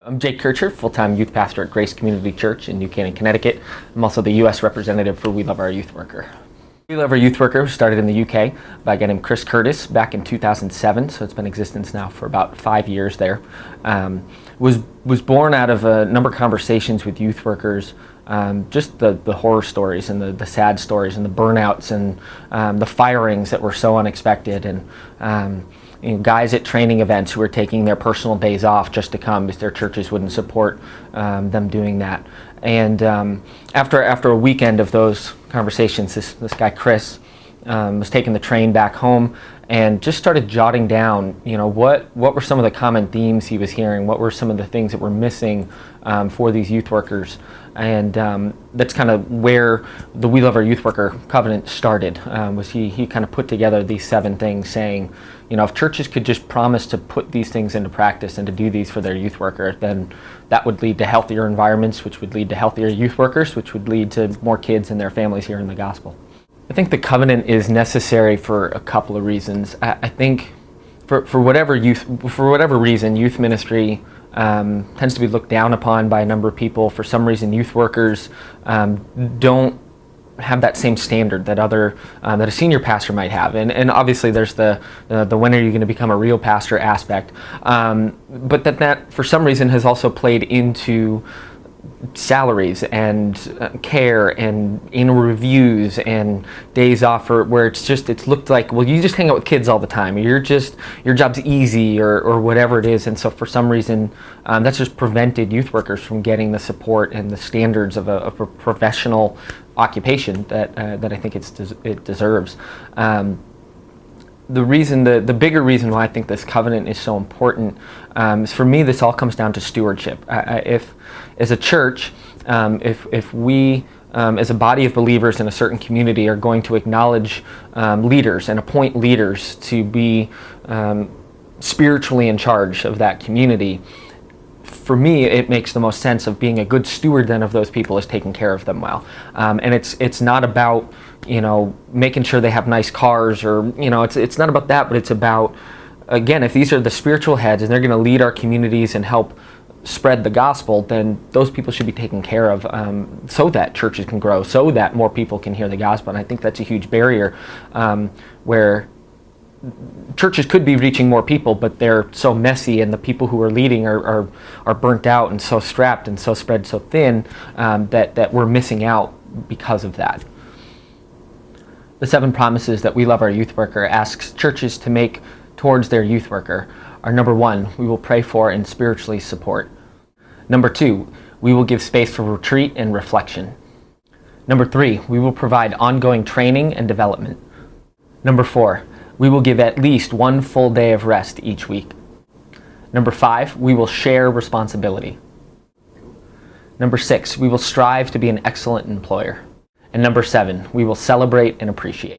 I'm Jake Kircher, full-time youth pastor at Grace Community Church in New Canaan, Connecticut. I'm also the U.S. representative for We Love Our Youth Worker. We Love Our Youth Worker started in the UK by a guy named Curtis back in 2007, so it's been in existence now for about 5 years there. Was born out of a number of conversations with youth workers, just the horror stories and the sad stories and the burnouts and the firings that were so unexpected, and guys at training events who were taking their personal days off just to come because their churches wouldn't support them doing that. And after a weekend of those conversations, this guy Chris was taking the train back home and just started jotting down, what were some of the common themes he was hearing, what were some of the things that were missing for these youth workers. And that's kind of where the We Love Our Youth Worker covenant started. Was he kind of put together these 7 things, saying, if churches could just promise to put these things into practice and to do these for their youth worker, then that would lead to healthier environments, which would lead to healthier youth workers, which would lead to more kids and their families hearing the gospel. I think the covenant is necessary for a couple of reasons. I think for whatever reason, youth ministry tends to be looked down upon by a number of people. For some reason, youth workers don't have that same standard that that a senior pastor might have, and obviously there's the when are you going to become a real pastor aspect, but that for some reason has also played into salaries and care and annual reviews and days off, where it's looked like, well, you just hang out with kids all the time, or your job's easy, or whatever it is. And so for some reason that's just prevented youth workers from getting the support and the standards of a professional occupation that I think it deserves. The bigger reason why I think this covenant is so important is, for me, this all comes down to stewardship. If as a church, if we as a body of believers in a certain community are going to acknowledge leaders and appoint leaders to be spiritually in charge of that community, for me, it makes the most sense of being a good steward then of those people is taking care of them well. And it's not about making sure they have nice cars, or it's not about that, but it's about, again, if these are the spiritual heads and they're going to lead our communities and help spread the gospel, then those people should be taken care of, so that churches can grow, so that more people can hear the gospel. And I think that's a huge barrier, where churches could be reaching more people, but they're so messy, and the people who are leading are burnt out and so strapped and so spread so thin, that we're missing out because of that. The 7 promises that We Love Our Youth Worker asks churches to make towards their youth worker are: number 1, we will pray for and spiritually support. Number 2, we will give space for retreat and reflection. Number 3, we will provide ongoing training and development. Number 4, we will give at least 1 full day of rest each week. Number 5, we will share responsibility. Number 6, we will strive to be an excellent employer. And number 7, we will celebrate and appreciate.